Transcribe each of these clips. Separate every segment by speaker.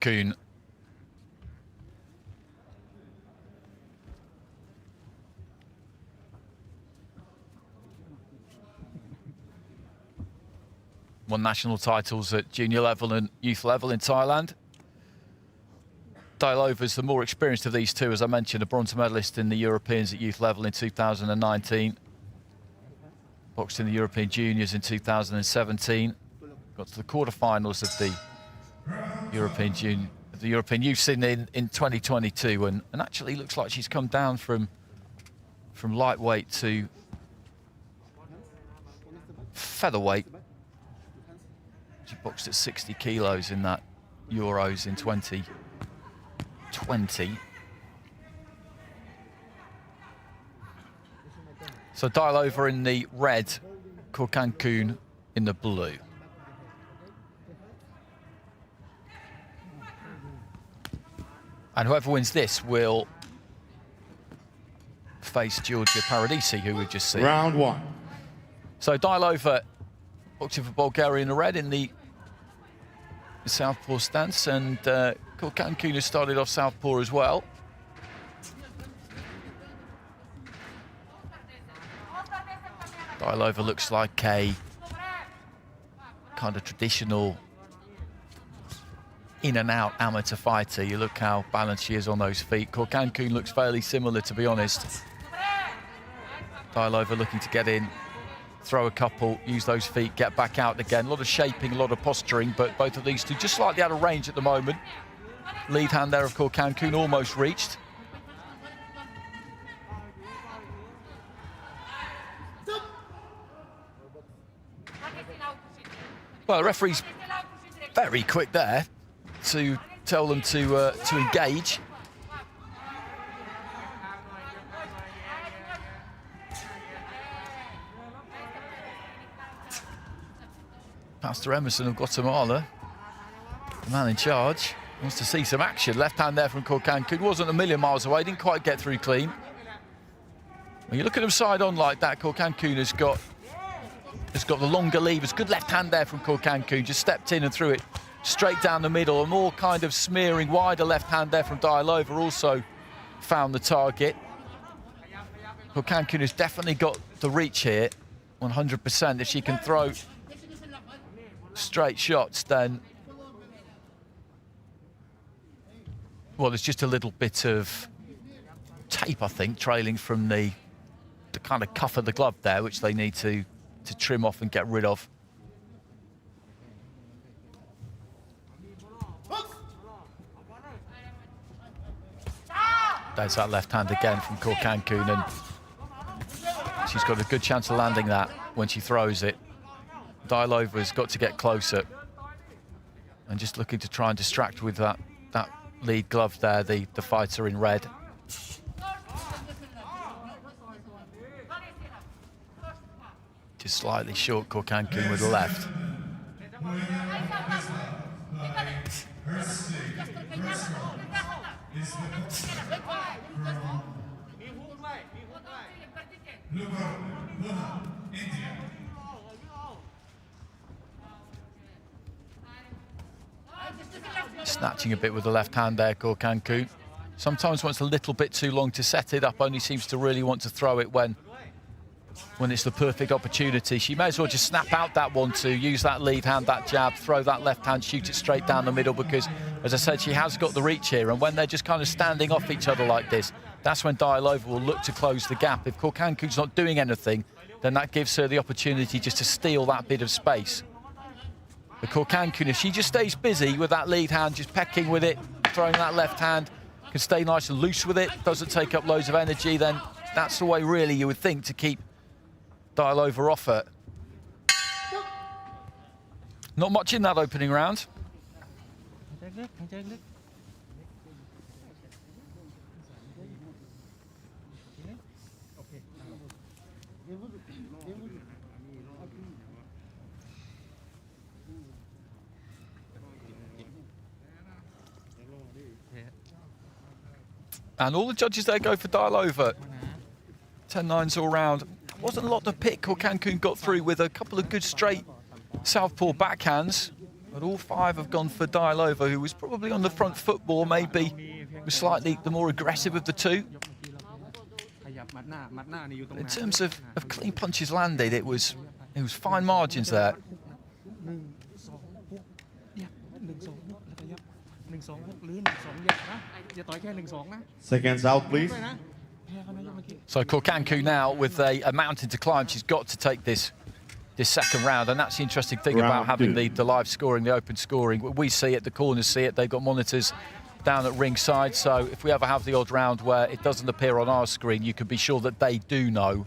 Speaker 1: KAWKANKHUN. Won national titles at junior level and youth level in Thailand. DYALOVA is the more experienced of these two, as I mentioned, a bronze medalist in the Europeans at youth level in 2019. Boxed in the European Juniors in 2017. Got to the quarterfinals of the European Youth Scene in 2022, and actually looks like she's come down from lightweight to featherweight. She boxed at 60 kilos in that Euros in 2020. So DYALOVA in the red, KAWKANKHUN in the blue. And whoever wins this will face Georgia Paradisi, who we've just seen.
Speaker 2: Round one.
Speaker 1: So DYALOVA boxing for Bulgaria in the red in the southpaw stance, and KAWKANKHUN has started off southpaw as well. DYALOVA looks like a kind of traditional in and out amateur fighter. You look how balanced she is on those feet. KAWKANKHUN looks fairly similar, to be honest. DYALOVA looking to get in, throw a couple, use those feet, get back out again. A lot of shaping, a lot of posturing, but both of these two just slightly out of range at the moment. Lead hand there of KAWKANKHUN almost reached. Well, the referee's very quick there to tell them to engage. Pastor Emerson of Guatemala, the man in charge, wants to see some action. Left hand there from KAWKANKHUN. Wasn't a million miles away, didn't quite get through clean. When you look at him side on like that, KAWKANKHUN has got the longer levers. Good left hand there from KAWKANKHUN. Just stepped in and threw it straight down the middle. A more kind of smearing, wider left hand there from DYALOVA also found the target. KAWKANKHUN has definitely got the reach here, 100%. If she can throw straight shots, then, well, there's just a little bit of tape, I think, trailing from the kind of cuff of the glove there, which they need to trim off and get rid of. There's that left hand again from KAWKANKHUN, and she's got a good chance of landing that when she throws it. DYALOVA's got to get closer and just looking to try and distract with that lead glove there, the fighter in red. Just slightly short KAWKANKHUN with the left. Snatching a bit with the left hand there, KAWKANKHUN. Sometimes wants a little bit too long to set it up, only seems to really want to throw it when it's the perfect opportunity. She may as well just snap out that 1-2, use that lead hand, that jab, throw that left hand, shoot it straight down the middle, because, as I said, she has got the reach here, and when they're just kind of standing off each other like this, that's when DYALOVA will look to close the gap. If KAWKANKHUN's not doing anything, then that gives her the opportunity just to steal that bit of space. But KAWKANKHUN, if she just stays busy with that lead hand, just pecking with it, throwing that left hand, can stay nice and loose with it, doesn't take up loads of energy, then that's the way really you would think to keep DYALOVA off it. Not much in that opening round. And all the judges there go for DYALOVA. 10-9s all round. Wasn't a lot to pick. KAWKANKHUN got through with a couple of good straight southpaw backhands. But all 5 have gone for DYALOVA, who was probably on the front foot more, maybe was slightly the more aggressive of the two. In terms of clean punches landed, it was fine margins there.
Speaker 2: Seconds out, please.
Speaker 1: So KAWKANKHUN now with a mountain to climb. She's got to take this second round, and that's the interesting thing about having the live scoring, the open scoring. We see it, the corners see it. They've got monitors down at ringside, so if we ever have the odd round where it doesn't appear on our screen, you can be sure that they do know.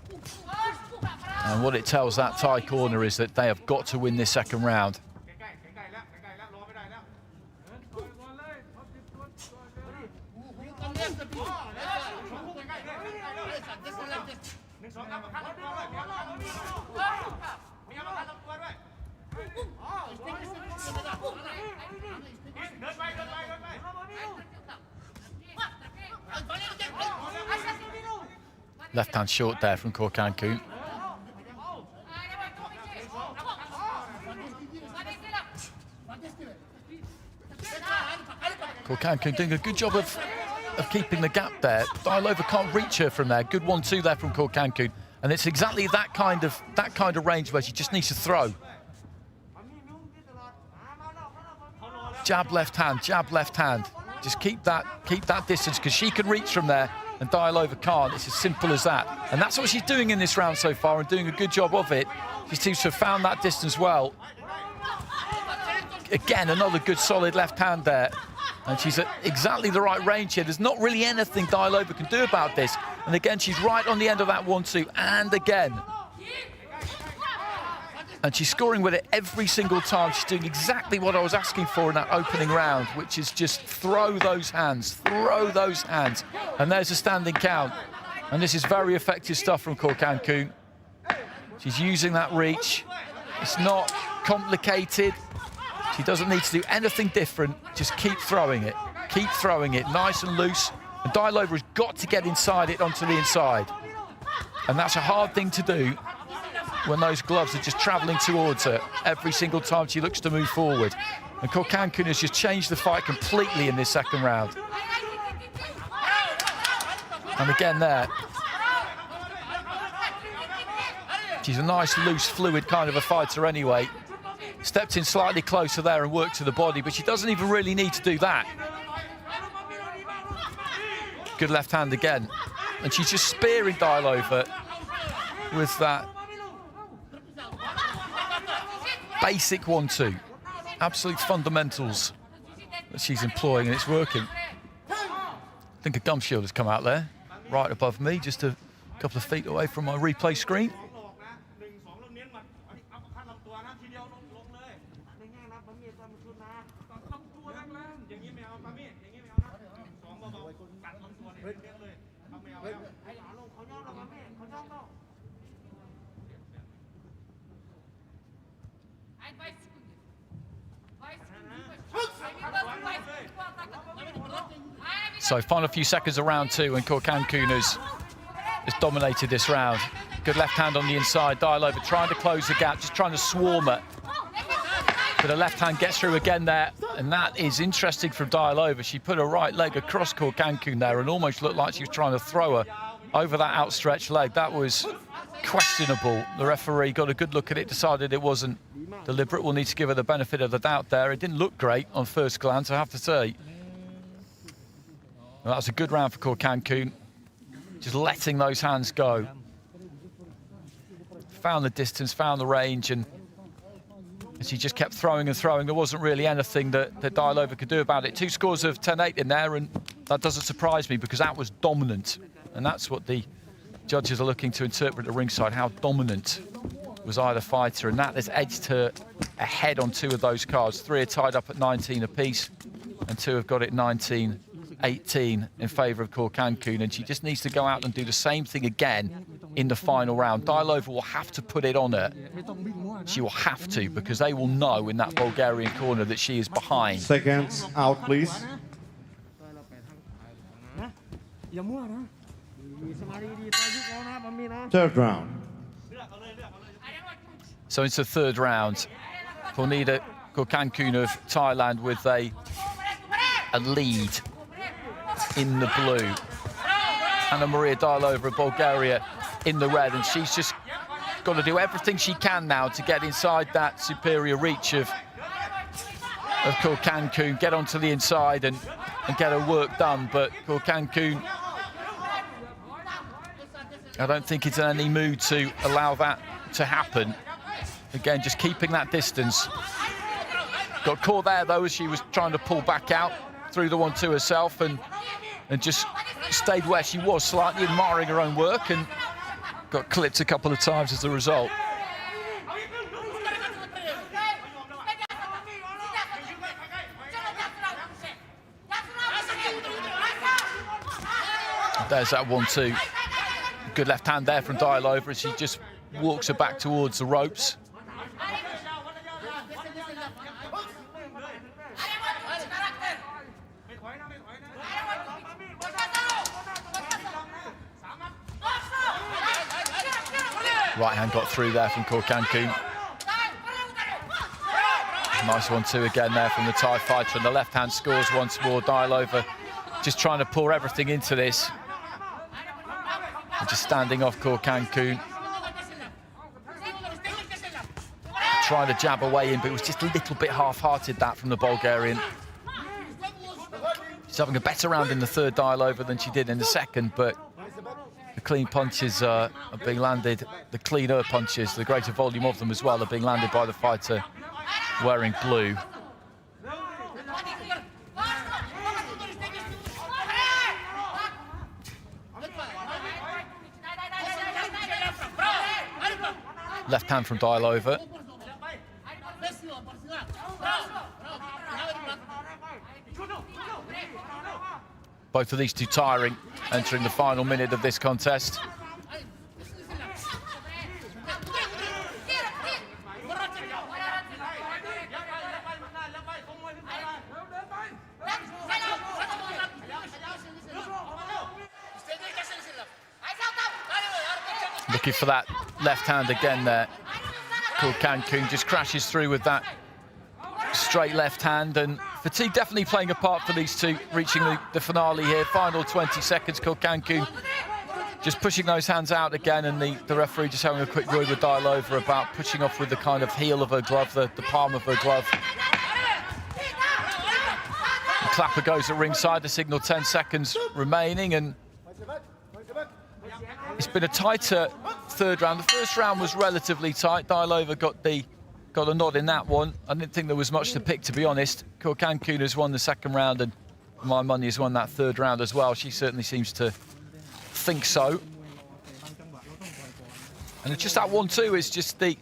Speaker 1: And what it tells that Thai corner is that they have got to win this second round. Left hand short there from KAWKANKHUN. KAWKANKHUN doing a good job of keeping the gap there. DYALOVA can't reach her from there. Good 1-2 there from KAWKANKHUN, and it's exactly that kind of range where she just needs to throw. Jab left hand, jab left hand. Just keep that distance, because she can reach from there and DYALOVA can't. It's as simple as that. And that's what she's doing in this round so far, and doing a good job of it. She seems to have found that distance well. Again, another good solid left hand there. And she's at exactly the right range here. There's not really anything DYALOVA can do about this. And again, she's right on the end of that 1-2, and again. And she's scoring with it every single time. She's doing exactly what I was asking for in that opening round, which is just throw those hands, throw those hands. And there's a standing count. And this is very effective stuff from KAWKANKHUN. She's using that reach. It's not complicated. She doesn't need to do anything different. Just keep throwing it. Keep throwing it, nice and loose. And DYALOVA has got to get inside it, onto the inside. And that's a hard thing to do when those gloves are just travelling towards her every single time she looks to move forward. And KAWKANKHUN has just changed the fight completely in this second round. And again there. She's a nice, loose, fluid kind of a fighter anyway. Stepped in slightly closer there and worked to the body, but she doesn't even really need to do that. Good left hand again. And she's just spearing DYALOVA with that basic 1-2. Absolute fundamentals that she's employing, and it's working. I think a gum shield has come out there, right above me, just a couple of feet away from my replay screen. So final few seconds of round 2, and KAWKANKHUN has dominated this round. Good left hand on the inside. DYALOVA trying to close the gap, just trying to swarm it. But the left hand gets through again there, and that is interesting from DYALOVA. She put her right leg across KAWKANKHUN there and almost looked like she was trying to throw her over that outstretched leg. That was questionable. The referee got a good look at it, decided it wasn't deliberate. We'll need to give her the benefit of the doubt there. It didn't look great on first glance, I have to say. Well, that's a good round for KAWKANKHUN. Just letting those hands go. Found the distance, found the range, and she just kept throwing and throwing. There wasn't really anything that DYALOVA could do about it. 2 scores of 10-8 in there, and that doesn't surprise me because that was dominant. And that's what the judges are looking to interpret at ringside, how dominant was either fighter, and that has edged her ahead on 2 of those cards. 3 are tied up at 19 apiece, and 2 have got it 19-18 in favour of KAWKANKHUN, and she just needs to go out and do the same thing again in the final round. DYALOVA will have to put it on her. She will have to, because they will know in that Bulgarian corner that she is behind.
Speaker 2: Seconds out, please. Third round.
Speaker 1: So it's the third round. Panida KAWKANKHUN of Thailand with a lead in the blue. Anna Maria Dylova of Bulgaria in the red, and she's just got to do everything she can now to get inside that superior reach of KAWKANKHUN, get onto the inside and get her work done. But KAWKANKHUN, I don't think it's in any mood to allow that to happen. Again, just keeping that distance. Got caught there though as she was trying to pull back out through the 1-2 herself, and just stayed where she was, slightly admiring her own work, and got clipped a couple of times as a result. There's that 1-2. Good left hand there from Dylova as she just walks her back towards the ropes. Right hand got through there from KAWKANKHUN. Nice 1-2 again there from the Thai fighter, and the left hand scores once more. Dylova just trying to pour everything into this. And just standing off KAWKANKHUN. Trying to jab away in, but it was just a little bit half-hearted, that from the Bulgarian. She's having a better round in the third, Dylova, than she did in the second, but the clean punches are being landed, the cleaner punches, the greater volume of them as well, are being landed by the fighter wearing blue. Left hand from Dylova. Both of these two tiring, entering the final minute of this contest. Looking for that left hand again there. KAWKANKHUN just crashes through with that straight left hand, and fatigue definitely playing a part for these two, reaching the finale here. Final 20 seconds, KAWKANKHUN just pushing those hands out again, and the referee just having a quick word with Dylova about pushing off with the kind of heel of her glove, the palm of her glove. The clapper goes at ringside, the signal 10 seconds remaining, and it's been a tighter third round. The first round was relatively tight. Dylova got a nod in that one. I didn't think there was much to pick, to be honest. KAWKANKHUN has won the second round, and my money has won that third round as well. She certainly seems to think so. And it's just that 1-2 is just the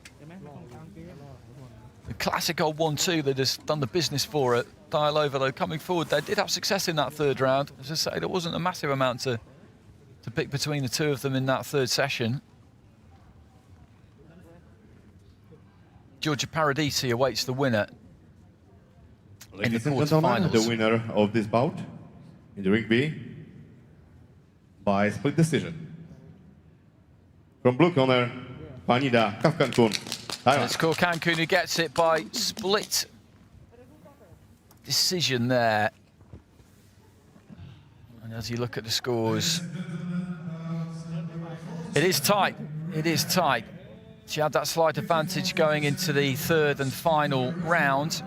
Speaker 1: classic old 1-2 that has done the business for it. Dylova, though, coming forward, they did have success in that third round. As I say, there wasn't a massive amount to pick between the two of them in that third session. Georgia Paradisi awaits the winner in the quarterfinals.
Speaker 2: The winner of this bout in the ring B by split decision. From blue corner, Panida, KAWKANKHUN.
Speaker 1: It's KAWKANKHUN who gets it by split decision there. And as you look at the scores, it is tight. It is tight. She had that slight advantage going into the third and final round,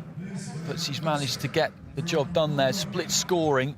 Speaker 1: but she's managed to get the job done there. Split scoring.